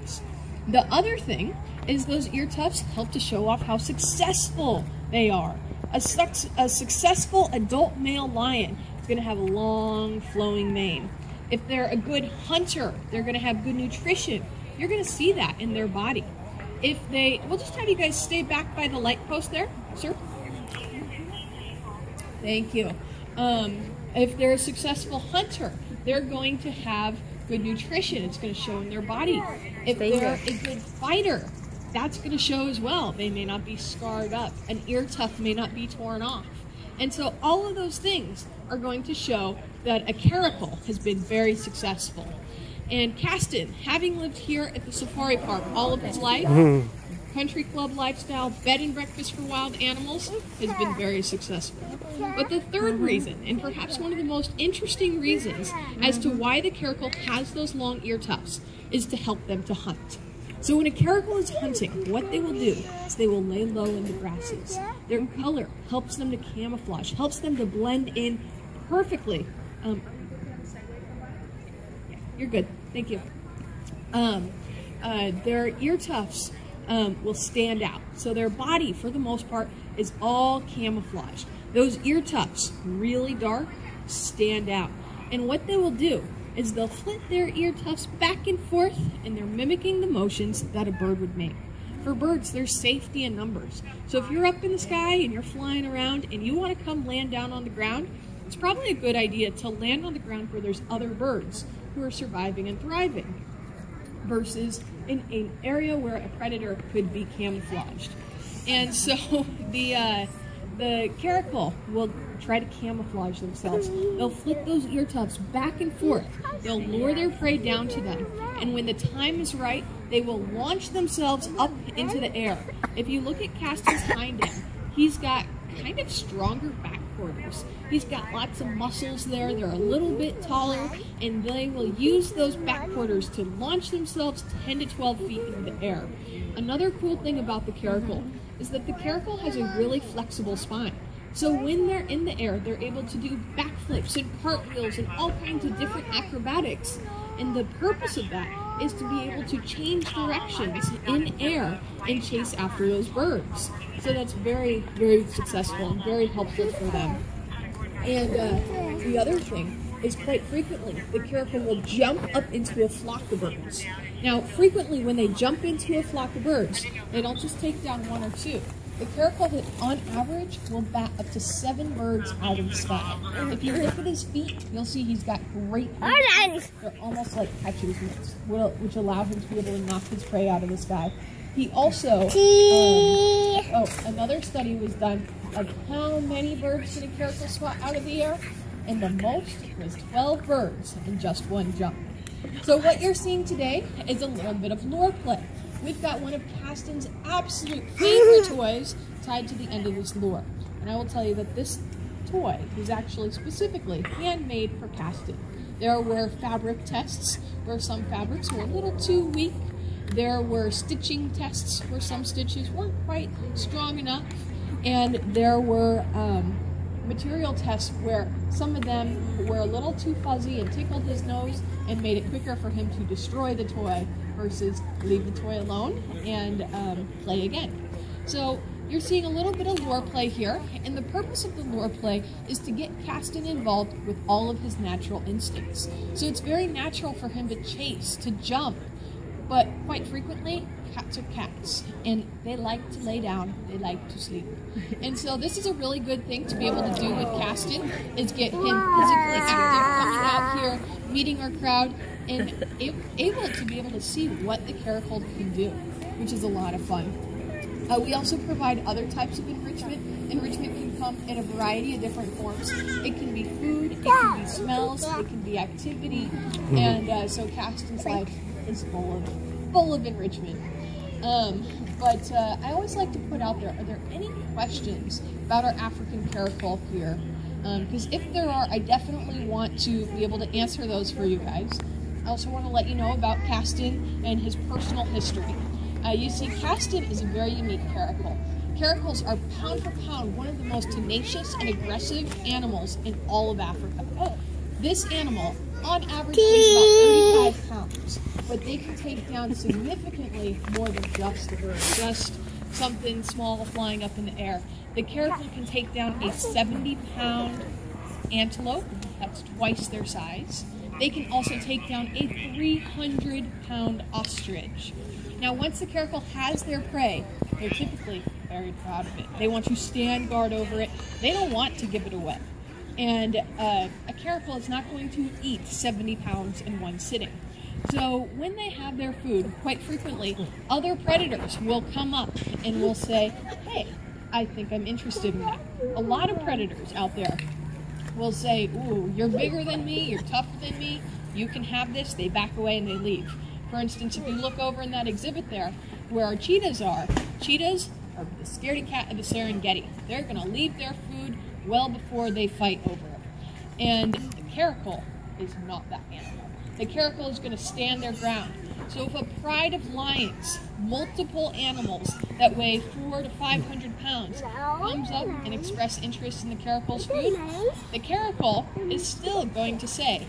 tufts. The other thing is those ear tufts help to show off how successful they are. A successful adult male lion is going to have a long flowing mane. If they're a good hunter, they're going to have good nutrition. You're going to see that in their body. We'll just have you guys stay back by the light post there, sir. Thank you. If they're a successful hunter, they're going to have good nutrition. It's going to show in their body. If they're a good fighter, that's going to show as well. They may not be scarred up. An ear tuft may not be torn off. And so all of those things are going to show that a caracal has been very successful. And Castin, having lived here at the safari park all of his life, country club lifestyle, bed and breakfast for wild animals, has been very successful. But the third reason, and perhaps one of the most interesting reasons as to why the caracal has those long ear tufts, is to help them to hunt. So when a caracal is hunting, what they will do is they will lay low in the grasses. Their color helps them to camouflage, helps them to blend in perfectly. You're good. Thank you. Their ear tufts will stand out. So their body, for the most part, is all camouflaged. Those ear tufts, really dark, stand out. And what they will do is they'll flit their ear tufts back and forth, and they're mimicking the motions that a bird would make. For birds, there's safety in numbers. So if you're up in the sky and you're flying around and you want to come land down on the ground, it's probably a good idea to land on the ground where there's other birds who are surviving and thriving, versus in an area where a predator could be camouflaged. And so the caracal will try to camouflage themselves. They'll flip those ear tufts back and forth. They'll lure their prey down to them. And when the time is right, they will launch themselves up into the air. If you look at Castin's hind end, he's got kind of stronger back quarters. He's got lots of muscles there. They're a little bit taller, and they will use those back quarters to launch themselves 10 to 12 feet into the air. Another cool thing about the caracal is that the caracal has a really flexible spine. So when they're in the air, they're able to do backflips and cartwheels and all kinds of different acrobatics. And the purpose of that is to be able to change directions in air and chase after those birds. So that's very, very successful and very helpful for them. And the other thing is, quite frequently, the caracal will jump up into a flock of birds. Now, frequently when they jump into a flock of birds, they don't just take down one or two. The caracal, on average, will bat up to 7 birds out of the sky. If you look at his feet, you'll see he's got great feet. They're almost like catcher's mitts, which allow him to be able to knock his prey out of the sky. He also, another study was done of how many birds did a caracal swat out of the air, and the most was 12 birds in just one jump. So what you're seeing today is a little bit of lure play. We've got one of Castin's absolute favorite toys tied to the end of this lure. And I will tell you that this toy is actually specifically handmade for Castin. There were fabric tests where some fabrics were a little too weak. There were stitching tests where some stitches weren't quite strong enough. And there were material tests where some of them were a little too fuzzy and tickled his nose and made it quicker for him to destroy the toy versus leave the toy alone and play again. So you're seeing a little bit of lure play here, and the purpose of the lure play is to get Castin involved with all of his natural instincts. So it's very natural for him to chase, to jump, but quite frequently, cats are cats, and they like to lay down, they like to sleep. And so this is a really good thing to be able to do with Castin, is get him physically active, coming out here, meeting our crowd, and able to be able to see what the caracal can do, which is a lot of fun. We also provide other types of enrichment. Enrichment can come in a variety of different forms. It can be food, it can be smells, it can be activity, and so Castin's life is full of enrichment. But I always like to put out there, are there any questions about our African caracal here? Because if there are, I definitely want to be able to answer those for you guys. I also want to let you know about Castin and his personal history. You see, Castin is a very unique caracal. Caracals are pound for pound one of the most tenacious and aggressive animals in all of Africa. This animal on average weighs about 35 pounds, but they can take down significantly more than just a bird, just something small flying up in the air. The caracal can take down a 70-pound antelope, that's twice their size. They can also take down a 300-pound ostrich. Now, once the caracal has their prey, they're typically very proud of it. They want to stand guard over it. They don't want to give it away. And a caracal is not going to eat 70 pounds in one sitting. So when they have their food, quite frequently, other predators will come up and will say, hey, I think I'm interested in that. A lot of predators out there will say, ooh, you're bigger than me, you're tougher than me, you can have this. They back away and they leave. For instance, if you look over in that exhibit there, where our cheetahs are the scaredy cat of the Serengeti. They're going to leave their food well before they fight over it. And the caracal is not that animal. The caracal is going to stand their ground. So if a pride of lions, multiple animals that weigh 400 to 500 pounds, comes up and express interest in the caracal's food, the caracal is still going to say,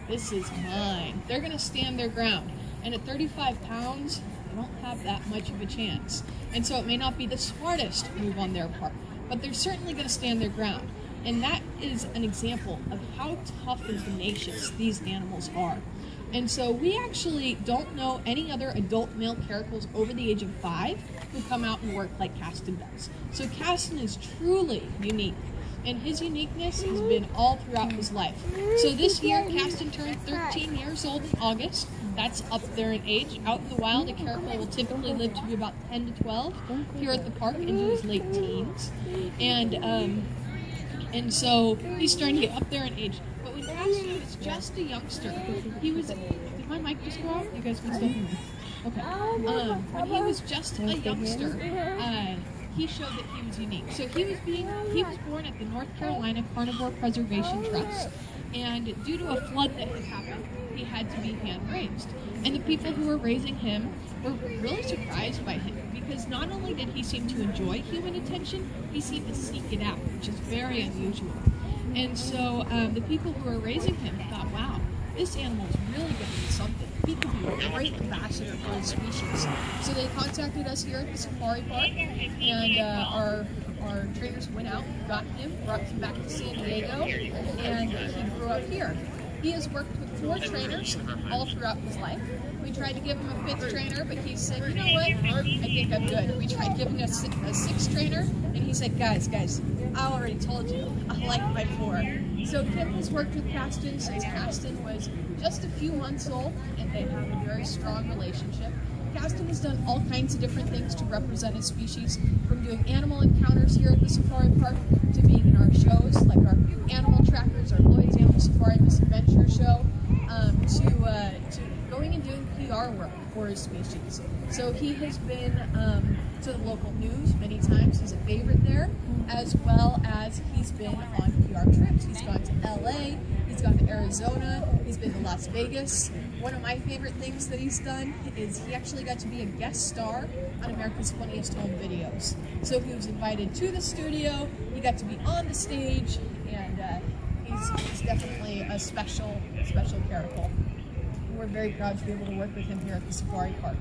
this is mine. They're going to stand their ground. And at 35 pounds, they don't have that much of a chance. And so it may not be the smartest move on their part, but they're certainly going to stand their ground. And that is an example of how tough and tenacious these animals are. And so we actually don't know any other adult male caracals over the age of 5 who come out and work like Castin does. So Castin is truly unique, and his uniqueness has been all throughout his life. So this year, Castin turned 13 years old in August. That's up there in age. Out in the wild, a caracal will typically live to be about 10 to 12. Here at the park, into his late teens. And so he's starting to get up there in age. But when Castin was just a youngster, he was... Did my mic just go out? You guys can still hear me? Okay. When he was just a youngster, he showed that he was unique. So he was born at the North Carolina Carnivore Preservation Trust, and due to a flood that had happened, he had to be hand-raised. And the people who were raising him were really surprised by him, because not only did he seem to enjoy human attention, he seemed to seek it out, which is very unusual. And so the people who were raising him thought, wow, this animal is really going to be something. He could be a great ambassador for his species. So they contacted us here at the safari park, and our trainers went out, got him, brought him back to San Diego, and he grew up here. He has worked with 4 trainers all throughout his life. We tried to give him a 5th trainer, but he said, you know what, I think I'm good. We tried giving us a 6th trainer, and he said, guys, I already told you, I like my 4. So Kim has worked with Castin since Castin was just a few months old, and they have a very strong relationship. Castin has done all kinds of different things to represent his species, from doing animal encounters here at the safari park to being in our shows, like our animal trackers, our Lloyd's Animal Safari Misadventure show, to going and doing PR work for his species. So he has been to the local news many times. He's a favorite there, as well as he's been on PR trips. He's gone to LA, he's gone to Arizona, he's been to Las Vegas. One of my favorite things that he's done is he actually got to be a guest star on America's Funniest Home Videos. So he was invited to the studio, he got to be on the stage, and he's definitely a special caracal. We're very proud to be able to work with him here at the safari park.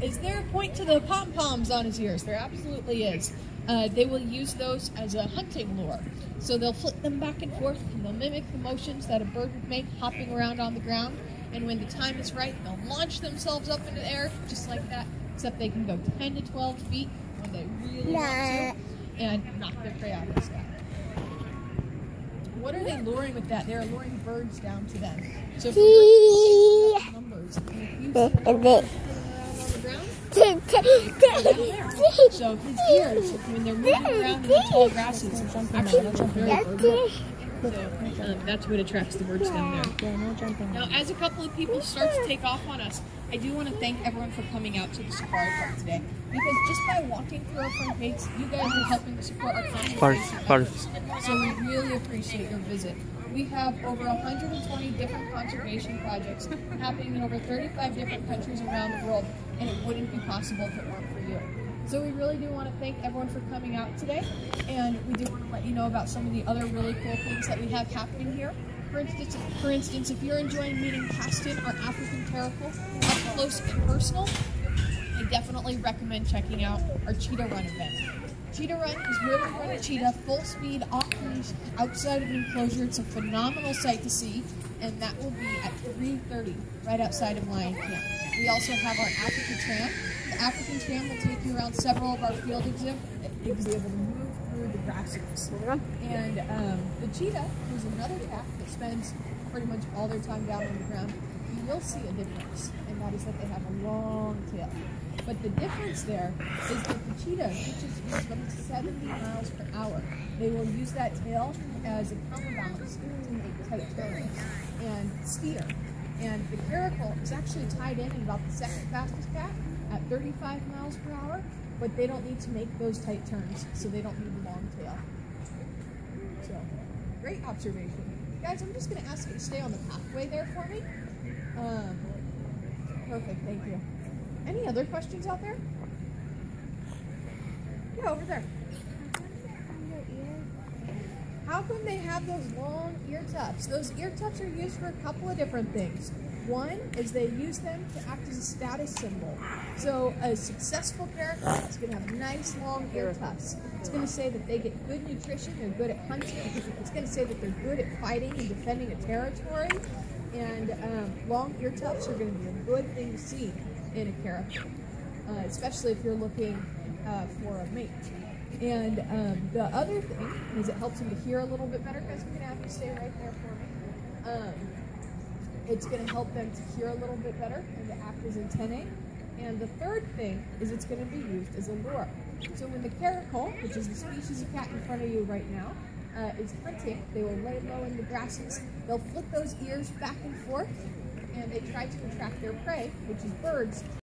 Is there a point to the pom-poms on his ears? There absolutely is. They will use those as a hunting lure. So they'll flip them back and forth, and they'll mimic the motions that a bird would make hopping around on the ground. And when the time is right, they'll launch themselves up into the air, just like that, except they can go 10 to 12 feet when they really want to, and knock their prey out of the sky. What are they luring with that? They're luring birds down to them. So if the birds numbers, and if you see birds around on the ground, so his ears, when they're moving around in the tall grasses, actually very bird-like. So that's what attracts the birds down there. Now, as a couple of people start to take off on us, I do want to thank everyone for coming out to the safari park today, because just by walking through our front gates, you guys are helping to support our conservation efforts. So we really appreciate your visit. We have over 120 different conservation projects happening in over 35 different countries around the world, and it wouldn't be possible if it weren't for you. So we really do want to thank everyone for coming out today, and we do want to let you know about some of the other really cool things that we have happening here. For instance, if you're enjoying meeting Castin, our African caracal, up close and personal, I definitely recommend checking out our Cheetah Run event. Cheetah Run is where we run a cheetah full speed off leash outside of the enclosure. It's a phenomenal sight to see, and that will be at 3:30 right outside of Lion Camp. We also have our African tram. The African tram will take you around several of our field exhibits. You'll be able to move through the grasses. And the cheetah, who's another cat that spends pretty much all their time down on the ground, you will see a difference, and that is that they have a long tail. But the difference there is that the cheetah reaches about 70 miles per hour. They will use that tail as a counterbalance to make tight turns and steer. And the caracal is actually tied in about the second fastest cat at 35 miles per hour, but they don't need to make those tight turns, so they don't need the long tail. So, great observation. Guys, I'm just going to ask you to stay on the pathway there for me. Perfect, thank you. Any other questions out there? Yeah, over there. How come they have those long ear tufts? Those ear tufts are used for a couple of different things. One is they use them to act as a status symbol. So a successful caracal is going to have nice long ear tufts. It's going to say that they get good nutrition, they're good at hunting. It's going to say that they're good at fighting and defending a territory. And long ear tufts are going to be a good thing to see in a caracal, especially if you're looking for a mate. And the other thing is it helps them to hear a little bit better. Guys, I'm going to have you stay right there for me. It's going to help them to hear a little bit better and to act as antennae. And the third thing is it's going to be used as a lure. So when the caracal, which is the species of cat in front of you right now, is hunting, they will lay low in the grasses. They'll flip those ears back and forth, and they try to attract their prey, which is birds,